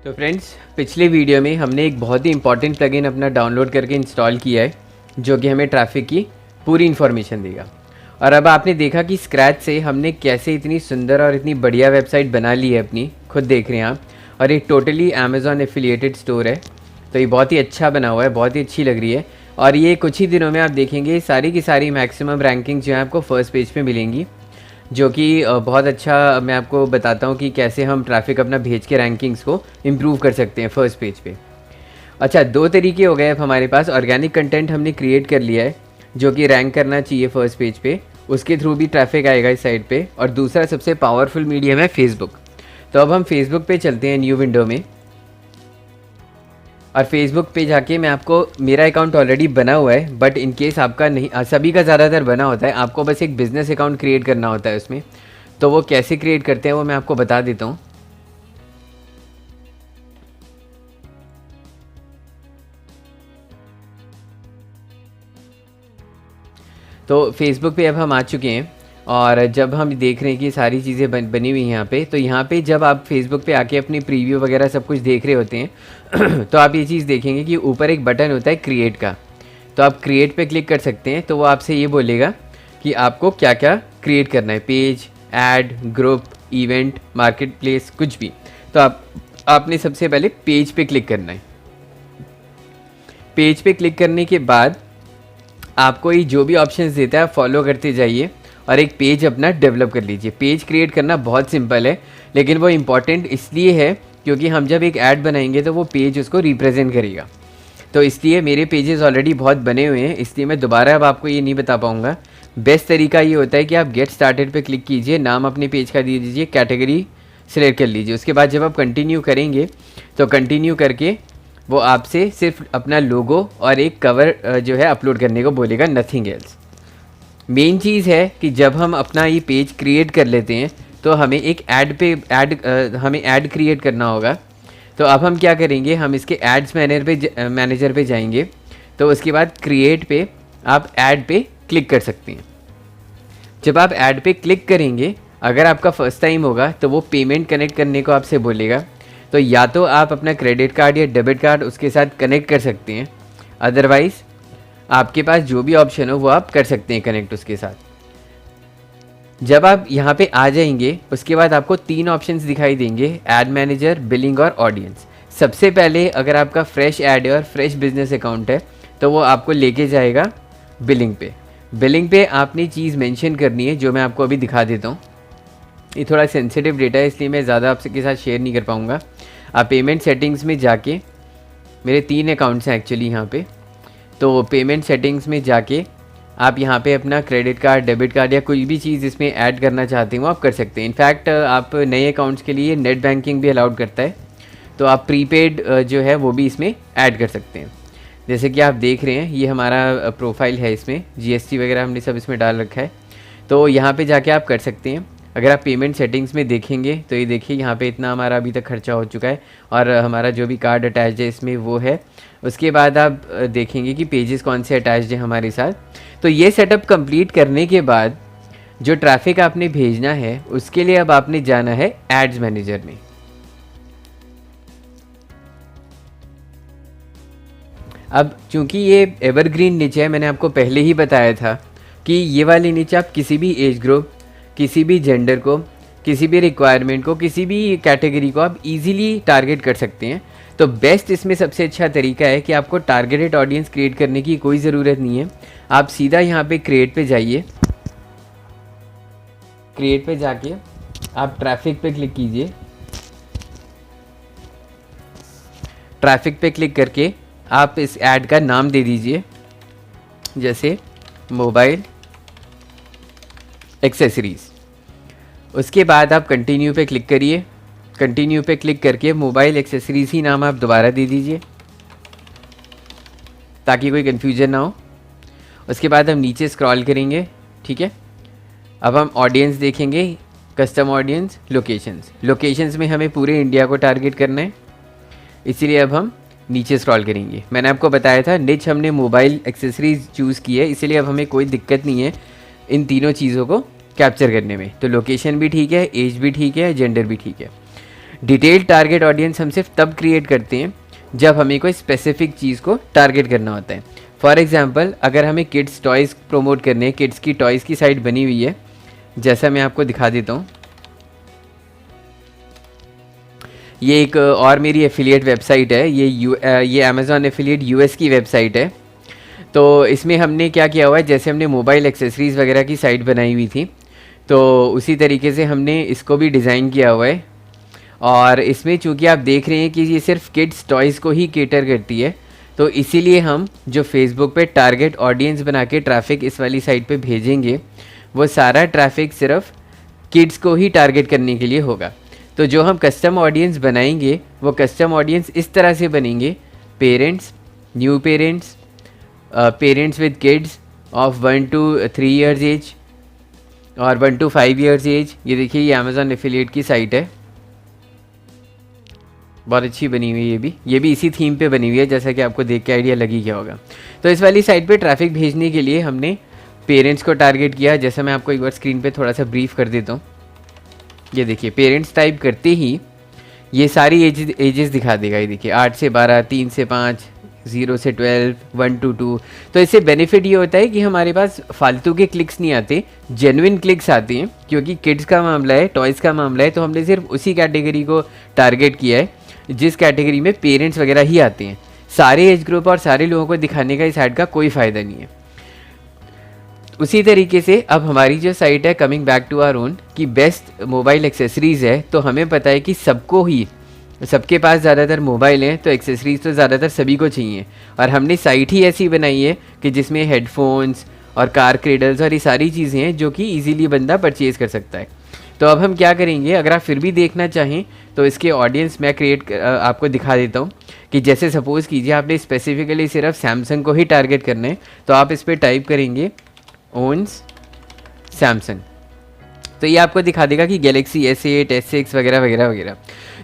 तो फ्रेंड्स, पिछले वीडियो में हमने एक बहुत ही इंपॉर्टेंट प्लगइन अपना डाउनलोड करके इंस्टॉल किया है जो कि हमें ट्रैफिक की पूरी इन्फॉर्मेशन देगा। और अब आपने देखा कि स्क्रैच से हमने कैसे इतनी सुंदर और इतनी बढ़िया वेबसाइट बना ली है अपनी, खुद देख रहे हैं आप। और ये टोटली अमेज़ॉन एफिलिएटेड स्टोर है, तो ये बहुत ही अच्छा बना हुआ है, बहुत ही अच्छी लग रही है। और ये कुछ ही दिनों में आप देखेंगे सारी की सारी मैक्सिमम रैंकिंग जो है आपको फर्स्ट पेज पे मिलेंगी, जो कि बहुत अच्छा। मैं आपको बताता हूँ कि कैसे हम ट्रैफिक अपना भेज के रैंकिंग्स को इम्प्रूव कर सकते हैं फर्स्ट पेज पे। अच्छा, दो तरीके हो गए अब हमारे पास। ऑर्गेनिक कंटेंट हमने क्रिएट कर लिया है जो कि रैंक करना चाहिए फर्स्ट पेज पे, उसके थ्रू भी ट्रैफिक आएगा इस साइड पे। और दूसरा सबसे पावरफुल मीडियम है फेसबुक। तो अब हम फेसबुक पे चलते हैं न्यू विंडो में, और फेसबुक पे जाके मैं आपको, मेरा अकाउंट ऑलरेडी बना हुआ है, बट इन केस आपका नहीं, सभी का ज़्यादातर बना होता है, आपको बस एक बिज़नेस अकाउंट क्रिएट करना होता है उसमें। तो वो कैसे क्रिएट करते हैं वो मैं आपको बता देता हूँ। तो फेसबुक पे अब हम आ चुके हैं, और जब हम देख रहे हैं कि सारी चीज़ें बनी हुई हैं यहाँ पे, तो यहाँ पे जब आप फेसबुक पे आके अपनी प्रीव्यू वगैरह सब कुछ देख रहे होते हैं तो आप ये चीज़ देखेंगे कि ऊपर एक बटन होता है क्रिएट का। तो आप क्रिएट पे क्लिक कर सकते हैं। तो वो आपसे ये बोलेगा कि आपको क्या क्या क्रिएट करना है, page, add, group, event, market place, कुछ भी। तो आपने सबसे पहले पेज पे क्लिक करना है। पेज पे क्लिक करने के बाद आपको ये जो भी ऑप्शंस देता है फॉलो करते जाइए और एक पेज अपना डेवलप कर लीजिए। पेज क्रिएट करना बहुत सिंपल है, लेकिन वो इम्पॉर्टेंट इसलिए है क्योंकि हम जब एक ऐड बनाएंगे तो वो पेज उसको रिप्रेजेंट करेगा। तो इसलिए मेरे पेजेस ऑलरेडी बहुत बने हुए हैं, इसलिए मैं दोबारा अब आपको ये नहीं बता पाऊँगा। बेस्ट तरीका ये होता है कि आप गेट स्टार्टेड पे क्लिक कीजिए, नाम अपने पेज का दे दीजिए, कैटेगरी सिलेक्ट कर लीजिए। उसके बाद जब आप कंटिन्यू करेंगे तो कंटिन्यू करके वो आपसे सिर्फ अपना लोगो और एक कवर जो है अपलोड करने को बोलेगा, नथिंग एल्स। मेन चीज़ है कि जब हम अपना ये पेज क्रिएट कर लेते हैं तो हमें एक हमें ऐड क्रिएट करना होगा। तो अब हम क्या करेंगे, हम इसके एड्स मैनेजर पे जाएंगे। तो उसके बाद क्रिएट पे आप ऐड पे क्लिक कर सकते हैं। जब आप ऐड पे क्लिक करेंगे, अगर आपका फर्स्ट टाइम होगा तो वो पेमेंट कनेक्ट करने को आपसे बोलेगा। तो या तो आप अपना क्रेडिट कार्ड या डेबिट कार्ड उसके साथ कनेक्ट कर सकते हैं, अदरवाइज़ आपके पास जो भी ऑप्शन हो वो आप कर सकते हैं कनेक्ट उसके साथ। जब आप यहाँ पे आ जाएंगे उसके बाद आपको तीन ऑप्शंस दिखाई देंगे, ऐड मैनेजर, बिलिंग और ऑडियंस। सबसे पहले अगर आपका फ्रेश ऐड है और फ्रेश बिजनेस अकाउंट है तो वो आपको लेके जाएगा बिलिंग पे। बिलिंग पे आपने चीज़ मेंशन करनी है जो मैं आपको अभी दिखा देता हूँ। ये थोड़ा सेंसिटिव डेटा है इसलिए मैं ज़्यादा आपसे के साथ शेयर नहीं कर पाऊँगा। आप पेमेंट सेटिंग्स में जाके, मेरे 3 अकाउंट्स हैं एक्चुअली यहाँ पे, तो पेमेंट सेटिंग्स में जाके आप यहाँ पे अपना क्रेडिट कार्ड, डेबिट कार्ड या कोई भी चीज़ इसमें ऐड करना चाहते हो आप कर सकते हैं। इनफैक्ट आप नए अकाउंट्स के लिए नेट बैंकिंग भी अलाउड करता है, तो आप प्रीपेड जो है वो भी इसमें ऐड कर सकते हैं। जैसे कि आप देख रहे हैं ये हमारा प्रोफाइल है, इसमें जीएसटी वगैरह हमने सब इसमें डाल रखा है। तो यहाँ पे जाके आप कर सकते हैं। अगर आप पेमेंट सेटिंग्स में देखेंगे तो ये देखिए यहाँ पे इतना हमारा अभी तक खर्चा हो चुका है और हमारा जो भी कार्ड अटैच है इसमें वो है। उसके बाद आप देखेंगे कि पेजेस कौन से अटैच्ड हैं हमारे साथ। तो ये सेटअप कंप्लीट करने के बाद जो ट्रैफिक आपने भेजना है उसके लिए अब आपने जाना है एड्स मैनेजर में। अब चूंकि ये एवरग्रीन नीचे है, मैंने आपको पहले ही बताया था कि ये वाले नीचे आप किसी भी एज ग्रुप, किसी भी जेंडर को, किसी भी रिक्वायरमेंट को, किसी भी कैटेगरी को आप इजीली टारगेट कर सकते हैं। तो बेस्ट इसमें सबसे अच्छा तरीका है कि आपको टारगेटेड ऑडियंस क्रिएट करने की कोई ज़रूरत नहीं है। आप सीधा यहाँ पे क्रिएट पे जाइए, क्रिएट पे जाके आप ट्रैफिक पे क्लिक कीजिए। ट्रैफिक पे क्लिक करके आप इस ऐड का नाम दे दीजिए, जैसे मोबाइल एक्सेसरीज़। उसके बाद आप कंटिन्यू पे क्लिक करिए। कंटिन्यू पे क्लिक करके मोबाइल एक्सेसरीज़ ही नाम आप दोबारा दे दीजिए ताकि कोई कन्फ्यूजन ना हो। उसके बाद हम नीचे स्क्रॉल करेंगे, ठीक है। अब हम ऑडियंस देखेंगे, कस्टम ऑडियंस, लोकेशंस। लोकेशंस में हमें पूरे इंडिया को टारगेट करना है, इसीलिए अब हम नीचे स्क्रॉल करेंगे। मैंने आपको बताया था निच हमने मोबाइल एक्सेसरीज़ चूज़ की है, इसीलिए अब हमें कोई दिक्कत नहीं है इन तीनों चीज़ों को कैप्चर करने में। तो लोकेशन भी ठीक है, एज भी ठीक है, जेंडर भी ठीक है। डिटेल्ड टारगेट ऑडियंस हम सिर्फ तब क्रिएट करते हैं जब हमें कोई स्पेसिफिक चीज़ को टारगेट करना होता है। फॉर एग्जांपल, अगर हमें किड्स टॉयज़ प्रमोट करने हैं, किड्स की टॉयज़ की साइट बनी हुई है, जैसा मैं आपको दिखा देता हूँ। ये एक और मेरी एफिलिएट वेबसाइट है, ये अमेज़ॉन एफिलिएट यूएस की वेबसाइट है। तो इसमें हमने क्या किया हुआ है, जैसे हमने मोबाइल एक्सेसरीज़ वगैरह की साइट बनाई हुई थी, तो उसी तरीके से हमने इसको भी डिज़ाइन किया हुआ है। और इसमें चूँकि आप देख रहे हैं कि ये सिर्फ किड्स टॉयज़ को ही केटर करती है, तो इसीलिए हम जो फेसबुक पे टारगेट ऑडियंस बना के ट्रैफिक इस वाली साइट पे भेजेंगे, वो सारा ट्रैफिक सिर्फ किड्स को ही टारगेट करने के लिए होगा। तो जो हम कस्टम ऑडियंस बनाएंगे वो कस्टम ऑडियंस इस तरह से बनेंगे: parents, new parents, parents with kids of 1 to 3 years age और 1 to 5 years एज। ये देखिए, ये अमेज़ॉन एफिलिएट की साइट है, बहुत अच्छी बनी हुई है। ये भी इसी थीम पे बनी हुई है, जैसा कि आपको देख के आइडिया लगी क्या होगा। तो इस वाली साइट पे ट्रैफिक भेजने के लिए हमने पेरेंट्स को टारगेट किया। जैसा मैं आपको एक बार स्क्रीन पे थोड़ा सा ब्रीफ कर देता हूँ। ये देखिए, पेरेंट्स टाइप करते ही ये सारी एजेस दिखा देगा। ये देखिए, 8 से 12, 3 से 5, 0 से 12, 1 to 2। तो इससे बेनिफिट ये होता है कि हमारे पास फालतू के क्लिक्स नहीं आते, जेन्युइन क्लिक्स आते हैं। क्योंकि किड्स का मामला है, टॉयज़ का मामला है, तो हमने सिर्फ उसी कैटेगरी को टारगेट किया है जिस कैटेगरी में पेरेंट्स वगैरह ही आते हैं। सारे एज ग्रुप और सारे लोगों को दिखाने का इस ऐड का कोई फ़ायदा नहीं है। उसी तरीके से अब हमारी जो साइट है, coming back to our own, की बेस्ट मोबाइल एक्सेसरीज़ है, तो हमें पता है कि सबके पास ज़्यादातर मोबाइल हैं, तो एक्सेसरीज़ तो ज़्यादातर सभी को चाहिए। और हमने साइट ही ऐसी बनाई है कि जिसमें हेडफोन्स और कार क्रेडल्स और ये सारी चीज़ें हैं जो कि ईज़िली बंदा परचेज़ कर सकता है। तो अब हम क्या करेंगे, अगर आप फिर भी देखना चाहें तो इसके ऑडियंस मैं आपको दिखा देता हूँ कि जैसे सपोज़ कीजिए आपने स्पेसिफिकली सिर्फ सैमसंग को ही टारगेट करना है, तो आप इस पर टाइप करेंगे ओन्स सैमसंग, तो ये आपको दिखा देगा कि गैलेक्सी S8, S6 वगैरह वगैरह वगैरह।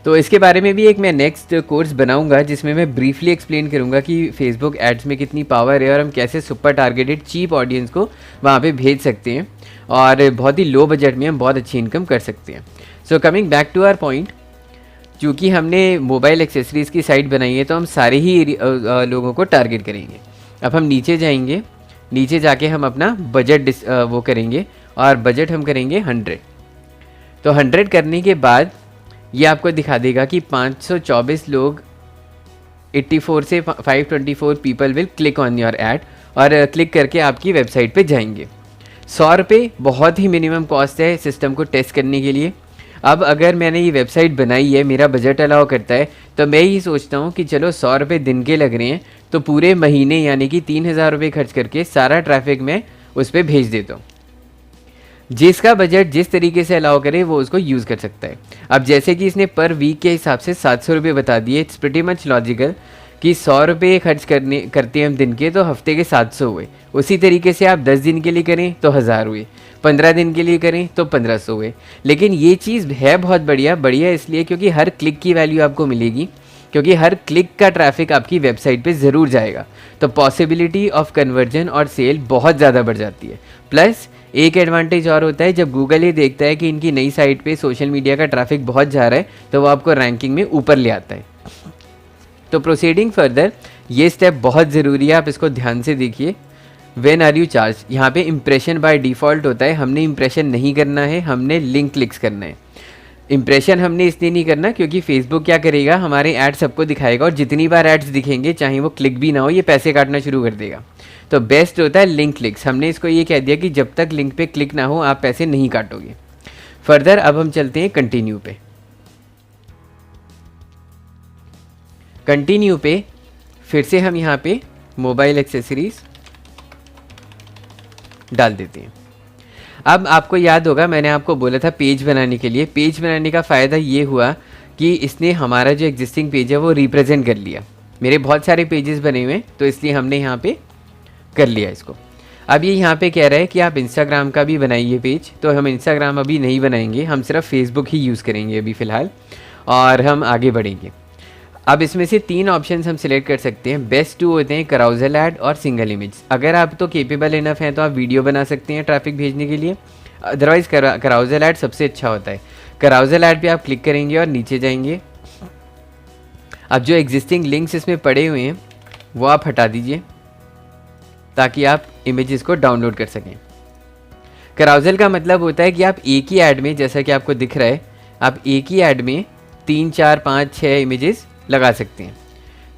तो इसके बारे में भी एक मैं नेक्स्ट कोर्स बनाऊंगा जिसमें मैं ब्रीफली एक्सप्लेन करूंगा कि फेसबुक एड्स में कितनी पावर है और हम कैसे सुपर टारगेटेड चीप ऑडियंस को वहाँ पे भेज सकते हैं और बहुत ही लो बजट में हम बहुत अच्छी इनकम कर सकते हैं। So coming back to our point, चूँकि हमने मोबाइल एक्सेसरीज़ की साइट बनाई है तो हम सारे ही लोगों को टारगेट करेंगे। अब हम नीचे जाएंगे, नीचे जाके हम अपना बजट वो करेंगे और बजट हम करेंगे 100। तो 100 करने के बाद ये आपको दिखा देगा कि 524 लोग 84 से 524 people will click on your add और क्लिक करके आपकी वेबसाइट पे जाएंगे। 100 रुपये बहुत ही मिनिमम कॉस्ट है सिस्टम को टेस्ट करने के लिए। अब अगर मैंने ये वेबसाइट बनाई है, मेरा बजट अलाउ करता है, तो मैं ही सोचता हूँ कि चलो 100 रुपये दिन के लग रहे हैं तो पूरे महीने यानी कि 3000 रुपये खर्च करके सारा ट्रैफिक मैं उस पर भेज देता हूँ। जिसका बजट जिस तरीके से अलाउ करे वो उसको यूज़ कर सकता है। अब जैसे कि इसने पर वीक के हिसाब से 700 रुपये बता दिए, इट्स प्रिटी मच लॉजिकल कि 100 रुपये खर्च करते हैं हम दिन के, तो हफ्ते के 700 हुए। उसी तरीके से आप 10 दिन के लिए करें तो 1000 हुए, 15 दिन के लिए करें तो 1500 हुए। लेकिन ये चीज़ है बहुत बढ़िया इसलिए क्योंकि हर क्लिक की वैल्यू आपको मिलेगी, क्योंकि हर क्लिक का ट्रैफिक आपकी वेबसाइट पे ज़रूर जाएगा, तो पॉसिबिलिटी ऑफ कन्वर्जन और सेल बहुत ज़्यादा बढ़ जाती है। प्लस एक एडवांटेज और होता है, जब गूगल ये देखता है कि इनकी नई साइट पे सोशल मीडिया का ट्रैफिक बहुत जा रहा है तो वो आपको रैंकिंग में ऊपर ले आता है। तो प्रोसीडिंग फर्दर, ये स्टेप बहुत ज़रूरी है, आप इसको ध्यान से देखिए। व्हेन आर यू चार्ज, यहाँ पे इंप्रेशन बाय डिफ़ॉल्ट होता है, हमने इंप्रेशन नहीं करना है, हमने लिंक क्लिक्स करना है। इंप्रेशन हमने इसलिए नहीं करना क्योंकि फेसबुक क्या करेगा, हमारे ऐड सबको दिखाएगा और जितनी बार एड्स दिखेंगे चाहे वो क्लिक भी ना हो, ये पैसे काटना शुरू कर देगा। तो बेस्ट होता है लिंक क्लिक्स। हमने इसको ये कह दिया कि जब तक लिंक पे क्लिक ना हो आप पैसे नहीं काटोगे। फर्दर अब हम चलते हैं कंटिन्यू पे। कंटिन्यू पे फिर से हम यहाँ पे मोबाइल एक्सेसरीज डाल देते हैं। अब आपको याद होगा मैंने आपको बोला था पेज बनाने के लिए, पेज बनाने का फ़ायदा ये हुआ कि इसने हमारा जो एग्जिस्टिंग पेज है वो रिप्रेजेंट कर लिया। मेरे बहुत सारे पेजेस बने हुए हैं तो इसलिए हमने यहाँ पे कर लिया इसको। अब ये यहाँ पे कह रहा है कि आप इंस्टाग्राम का भी बनाइए पेज, तो हम इंस्टाग्राम अभी नहीं बनाएंगे, हम सिर्फ फेसबुक ही यूज़ करेंगे अभी फ़िलहाल और हम आगे बढ़ेंगे। अब इसमें से 3 ऑप्शंस हम सिलेक्ट कर सकते हैं। बेस्ट 2 होते हैं कराउजल ऐड और सिंगल इमेज। अगर आप तो केपेबल इनफ हैं तो आप वीडियो बना सकते हैं ट्रैफिक भेजने के लिए, अदरवाइज़ कराउजल ऐड सबसे अच्छा होता है। कराउजल ऐड पे आप क्लिक करेंगे और नीचे जाएंगे। अब जो एग्जिस्टिंग लिंक्स इसमें पड़े हुए हैं वो आप हटा दीजिए ताकि आप इमेजेस को डाउनलोड कर सकें। कराउजल का मतलब होता है कि आप एक ही ऐड में, जैसा कि आपको दिख रहा है, आप एक ही ऐड में 3, 4, 5, 6 इमेजेस लगा सकते हैं।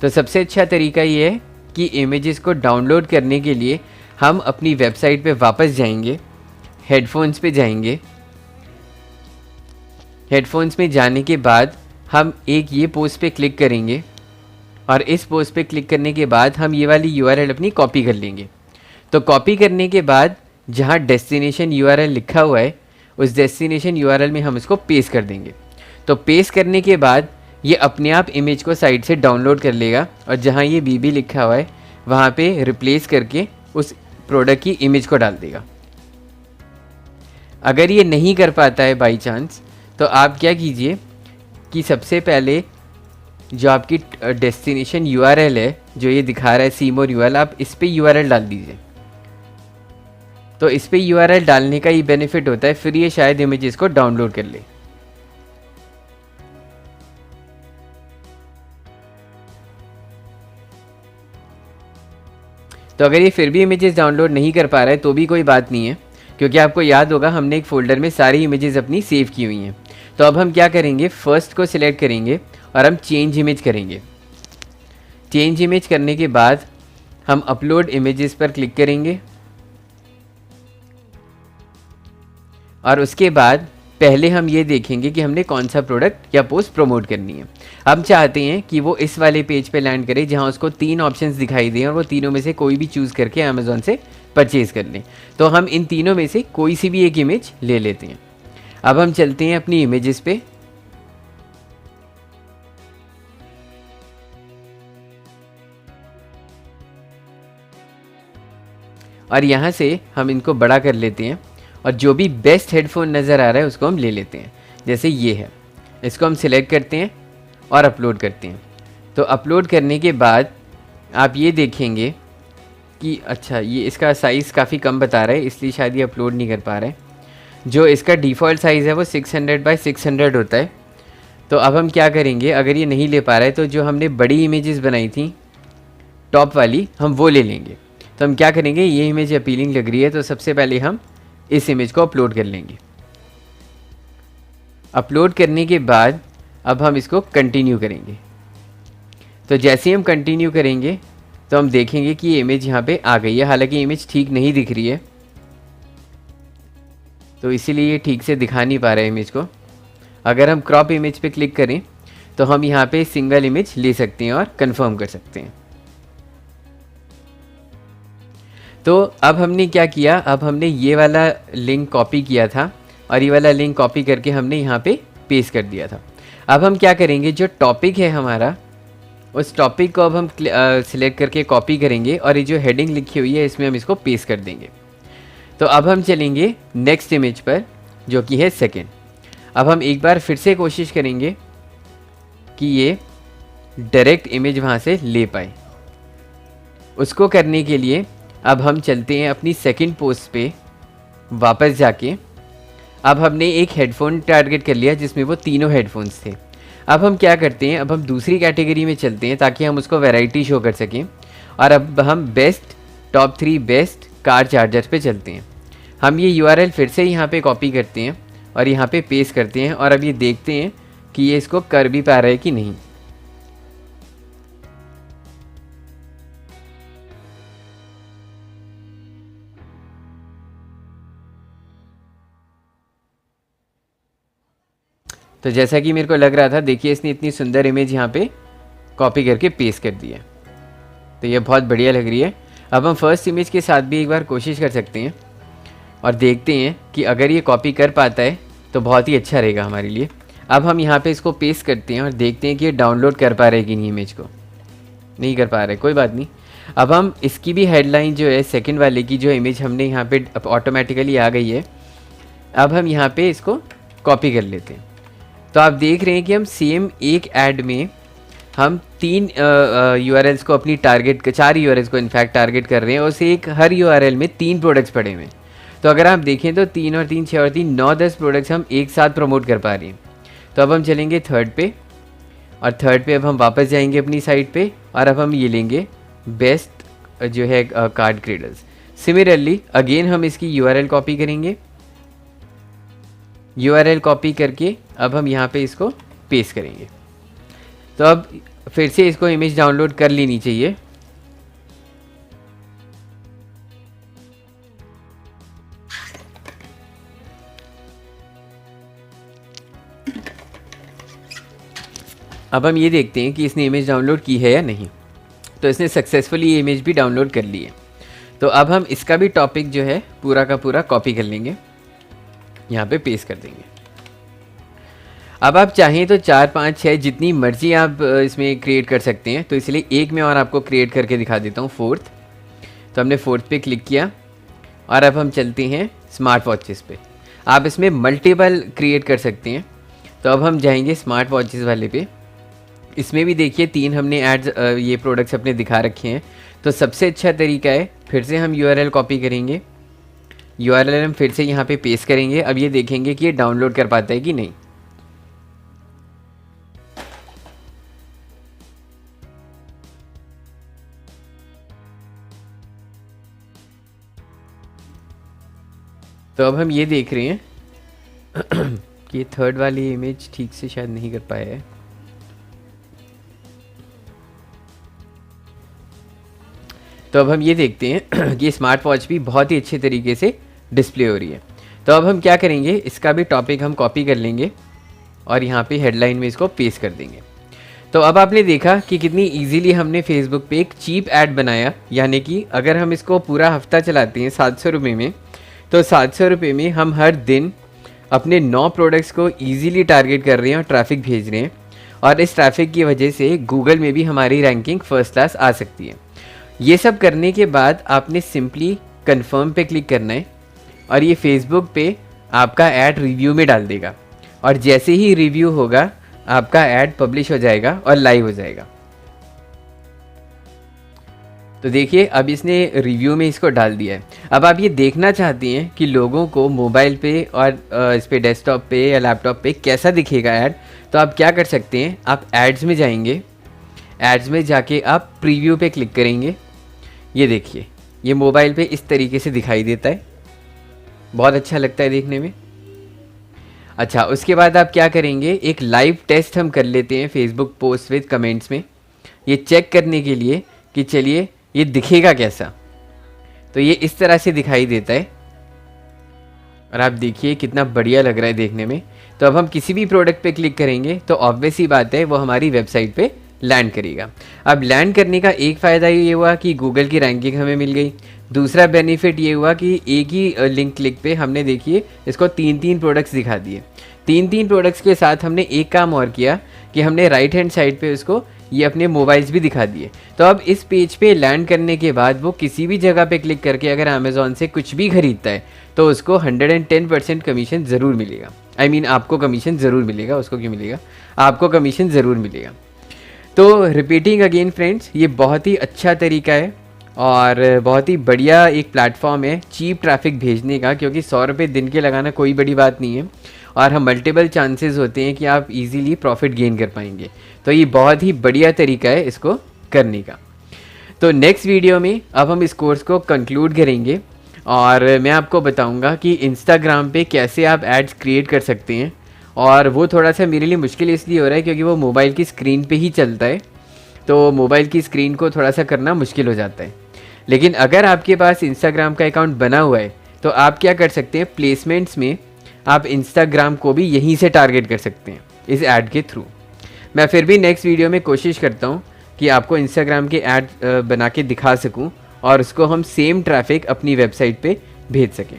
तो सबसे अच्छा तरीका ये है कि इमेजेस को डाउनलोड करने के लिए हम अपनी वेबसाइट पे वापस जाएंगे, हेडफोन्स पे जाएंगे। हेडफोन्स में जाने के बाद हम एक ये पोस्ट पे क्लिक करेंगे और इस पोस्ट पे क्लिक करने के बाद हम ये वाली यूआरएल अपनी कॉपी कर लेंगे। तो कॉपी करने के बाद जहाँ डेस्टिनेशन यूआरएल लिखा हुआ है उस डेस्टिनेशन यूआरएल में हम इसको पेस्ट कर देंगे। तो पेस्ट करने के बाद ये अपने आप इमेज को साइट से डाउनलोड कर लेगा और जहाँ ये बीबी लिखा हुआ है वहाँ पे रिप्लेस करके उस प्रोडक्ट की इमेज को डाल देगा। अगर ये नहीं कर पाता है बाई चांस, तो आप क्या कीजिए कि सबसे पहले जो आपकी डेस्टिनेशन यूआरएल है, जो ये दिखा रहा है सीमोर यूआरएल, आप इस पे यूआरएल डाल दीजिए। तो इस पे यूआरएल डालने का ये बेनिफिट होता है, फिर ये शायद इमेजेस को डाउनलोड कर ले। तो अगर ये फिर भी इमेजेस डाउनलोड नहीं कर पा रहा है तो भी कोई बात नहीं है, क्योंकि आपको याद होगा हमने एक फ़ोल्डर में सारी इमेजेस अपनी सेव की हुई हैं। तो अब हम क्या करेंगे, फर्स्ट को सिलेक्ट करेंगे और हम चेंज इमेज करेंगे। चेंज इमेज करने के बाद हम अपलोड इमेजेस पर क्लिक करेंगे और उसके बाद पहले हम ये देखेंगे कि हमने कौन सा प्रोडक्ट या पोस्ट प्रमोट करनी है। हम चाहते हैं कि वो इस वाले पेज पे लैंड करे जहां उसको 3 ऑप्शंस दिखाई दें और वो तीनों में से कोई भी चूज़ करके अमेज़ॉन से परचेज़ कर लें। तो हम इन तीनों में से कोई सी भी एक इमेज ले लेते हैं। अब हम चलते हैं अपनी इमेजेस पे और यहाँ से हम इनको बड़ा कर लेते हैं और जो भी बेस्ट हेडफोन नज़र आ रहा है उसको हम ले लेते हैं। जैसे ये है, इसको हम सिलेक्ट करते हैं और अपलोड करते हैं। तो अपलोड करने के बाद आप ये देखेंगे कि अच्छा ये इसका साइज़ काफ़ी कम बता रहा है, इसलिए शायद ये अपलोड नहीं कर पा रहा है। जो इसका डिफ़ॉल्ट साइज़ है वो 600 बाय 600 होता है। तो अब हम क्या करेंगे, अगर ये नहीं ले पा रहा है तो जो हमने बड़ी इमेजेस बनाई थी टॉप वाली, हम वो ले लेंगे। तो हम क्या करेंगे, ये इमेज अपीलिंग लग रही है तो सबसे पहले हम इस इमेज को अपलोड कर लेंगे। अपलोड करने के बाद अब हम इसको कंटिन्यू करेंगे। तो जैसे ही हम कंटिन्यू करेंगे तो हम देखेंगे कि ये इमेज यहाँ पे आ गई है। हालांकि इमेज ठीक नहीं दिख रही है तो इसीलिए ये ठीक से दिखा नहीं पा रहा है इमेज को। अगर हम क्रॉप इमेज पे क्लिक करें तो हम यहाँ पे सिंगल इमेज ले सकते हैं और कंफर्म कर सकते हैं। तो अब हमने क्या किया, अब हमने ये वाला लिंक कॉपी किया था और ये वाला लिंक कॉपी करके हमने यहाँ पे पेस्ट कर दिया था। अब हम क्या करेंगे, जो टॉपिक है हमारा उस टॉपिक को अब हम सिलेक्ट करके कॉपी करेंगे और ये जो हेडिंग लिखी हुई है इसमें हम इसको पेस्ट कर देंगे। तो अब हम चलेंगे नेक्स्ट इमेज पर जो कि है सेकेंड। अब हम एक बार फिर से कोशिश करेंगे कि ये डायरेक्ट इमेज वहाँ से ले पाए। उसको करने के लिए अब हम चलते हैं अपनी सेकंड पोस्ट पे वापस जाके। अब हमने एक हेडफोन टारगेट कर लिया जिसमें वो तीनों हेडफोन्स थे। अब हम क्या करते हैं, अब हम दूसरी कैटेगरी में चलते हैं ताकि हम उसको वैरायटी शो कर सकें। और अब हम best top 3 best car chargers पे चलते हैं। हम ये यूआरएल फिर से यहाँ पे कॉपी करते हैं और यहाँ पे पेस्ट करते हैं और अब ये देखते हैं कि ये इसको कर भी पा रहा है कि नहीं। तो जैसा कि मेरे को लग रहा था, देखिए इसने इतनी सुंदर इमेज यहाँ पे कॉपी करके पेस्ट कर दी है। तो ये बहुत बढ़िया लग रही है। अब हम फर्स्ट इमेज के साथ भी एक बार कोशिश कर सकते हैं और देखते हैं कि अगर ये कॉपी कर पाता है तो बहुत ही अच्छा रहेगा हमारे लिए। अब हम यहाँ पे इसको पेस्ट करते हैं और देखते हैं कि ये डाउनलोड कर पा रहा है कि नहीं। इमेज को नहीं कर पा रहा है, कोई बात नहीं। अब हम इसकी भी हेडलाइन जो है सेकंड वाले की जो इमेज हमने यहाँ पे ऑटोमेटिकली आ गई है, अब हम यहाँ पे इसको कॉपी कर लेते हैं। तो आप देख रहे हैं कि हम सेम एक ऐड में हम 3 यूआरएल्स को अपनी टारगेट 4 यूआरएल्स को इनफैक्ट टारगेट कर रहे हैं और उसे एक हर यूआरएल में 3 प्रोडक्ट्स पड़े हुए हैं। तो अगर आप देखें तो 3 और 3 6 और 3 9-10 प्रोडक्ट्स हम एक साथ प्रमोट कर पा रहे हैं। तो अब हम चलेंगे थर्ड पे, और थर्ड पे अब हम वापस जाएंगे अपनी साइट पे, और अब हम ये लेंगे बेस्ट जो है कार्ड क्रेडल्स। सिमिलरली अगेन हम इसकी यूआरएल कॉपी करेंगे, यूआरएल कॉपी करके अब हम यहाँ पे इसको पेस्ट करेंगे। तो अब फिर से इसको इमेज डाउनलोड कर लेनी चाहिए। अब हम ये देखते हैं कि इसने इमेज डाउनलोड की है या नहीं। तो इसने सक्सेसफुली ये इमेज भी डाउनलोड कर ली है। तो अब हम इसका भी टॉपिक जो है पूरा का पूरा कॉपी कर लेंगे, यहाँ पे पेस्ट कर देंगे। अब आप चाहें तो 4 5 6 जितनी मर्जी आप इसमें क्रिएट कर सकते हैं। तो इसलिए एक मैं और आपको क्रिएट करके दिखा देता हूँ, फोर्थ। तो हमने फोर्थ पे क्लिक किया, और अब हम चलते हैं स्मार्ट वॉचेस पे। आप इसमें मल्टीपल क्रिएट कर सकते हैं। तो अब हम जाएंगे स्मार्ट वॉचेस वाले पे। इसमें भी देखिए 3 हमने एड्स ये प्रोडक्ट्स अपने दिखा रखे हैं। तो सबसे अच्छा तरीका है, फिर से हम यूआरएल कॉपी करेंगे, यूआरएल हम फिर से यहाँ पे पेस्ट करेंगे। अब ये देखेंगे कि ये डाउनलोड कर पाता है कि नहीं। तो अब हम ये देख रहे हैं कि ये थर्ड वाली इमेज ठीक से शायद नहीं कर पाया है। तो अब हम ये देखते हैं कि स्मार्ट वॉच भी बहुत ही अच्छे तरीके से डिस्प्ले हो रही है। तो अब हम क्या करेंगे, इसका भी टॉपिक हम कॉपी कर लेंगे और यहाँ पे हेडलाइन में इसको पेस्ट कर देंगे। तो अब आपने देखा कि कितनी इजीली हमने फेसबुक पे एक चीप ऐड बनाया। यानी कि अगर हम इसको पूरा हफ्ता चलाते हैं 700 रुपये में, तो 700 रुपये में हम हर दिन अपने 9 प्रोडक्ट्स को ईजिली टारगेट कर रहे हैं और ट्रैफिक भेज रहे हैं। और इस ट्रैफिक की वजह से गूगल में भी हमारी रैंकिंग फर्स्ट क्लास आ सकती है। ये सब करने के बाद आपने सिंपली कन्फर्म पे क्लिक करना है, और ये फेसबुक पे आपका ऐड रिव्यू में डाल देगा। और जैसे ही रिव्यू होगा आपका ऐड पब्लिश हो जाएगा और लाइव हो जाएगा। तो देखिए अब इसने रिव्यू में इसको डाल दिया है। अब आप ये देखना चाहते हैं कि लोगों को मोबाइल पे और इस पे डेस्कटॉप पे या लैपटॉप पे कैसा दिखेगा ऐड। तो आप क्या कर सकते हैं, आप एड्स में जाएंगे, एड्स में जाके आप प्रीव्यू पे क्लिक करेंगे। ये देखिए ये मोबाइल पे इस तरीके से दिखाई देता है, बहुत अच्छा लगता है देखने में। अच्छा, उसके बाद आप क्या करेंगे, एक लाइव टेस्ट हम कर लेते हैं फेसबुक पोस्ट विद कमेंट्स में, ये चेक करने के लिए कि चलिए ये दिखेगा कैसा। तो ये इस तरह से दिखाई देता है, और आप देखिए कितना बढ़िया लग रहा है देखने में। तो अब हम किसी भी प्रोडक्ट पे क्लिक करेंगे तो ऑब्वियस ही बात है वो हमारी वेबसाइट पे लैंड करेगा। अब लैंड करने का एक फ़ायदा ये हुआ कि गूगल की रैंकिंग हमें मिल गई। दूसरा बेनिफिट ये हुआ कि एक ही लिंक क्लिक पे हमने देखिए इसको 3 प्रोडक्ट्स दिखा दिए। 3 प्रोडक्ट्स के साथ हमने एक काम और किया कि हमने राइट हैंड साइड पे उसको ये अपने मोबाइल्स भी दिखा दिए। तो अब इस पेज पे लैंड करने के बाद वो किसी भी जगह पे क्लिक करके अगर अमेज़ॉन से कुछ भी खरीदता है तो उसको 110% कमीशन ज़रूर मिलेगा। आई मीन आपको कमीशन ज़रूर मिलेगा, उसको क्यों मिलेगा, आपको कमीशन ज़रूर मिलेगा। तो रिपीटिंग अगेन फ्रेंड्स, ये बहुत ही अच्छा तरीका है और बहुत ही बढ़िया एक प्लेटफॉर्म है चीप ट्रैफिक भेजने का, क्योंकि 100 रुपये दिन के लगाना कोई बड़ी बात नहीं है और हम मल्टीपल चांसेस होते हैं कि आप इजीली प्रॉफिट गेन कर पाएंगे। तो ये बहुत ही बढ़िया तरीका है इसको करने का। तो नेक्स्ट वीडियो में अब हम इस कोर्स को कंक्लूड करेंगे और मैं आपको बताऊंगा कि इंस्टाग्राम पे कैसे आप एड्स क्रिएट कर सकते हैं। और वो थोड़ा सा मेरे लिए मुश्किल इसलिए हो रहा है क्योंकि वो मोबाइल की स्क्रीन पे ही चलता है, तो मोबाइल की स्क्रीन को थोड़ा सा करना मुश्किल हो जाता है। लेकिन अगर आपके पास इंस्टाग्राम का अकाउंट बना हुआ है तो आप क्या कर सकते हैं, प्लेसमेंट्स में आप इंस्टाग्राम को भी यहीं से टारगेट कर सकते हैं इस ऐड के थ्रू। मैं फिर भी नेक्स्ट वीडियो में कोशिश करता हूँ कि आपको इंस्टाग्राम के ऐड बना के दिखा सकूँ और उसको हम सेम ट्रैफिक अपनी वेबसाइट पे भेज सकें।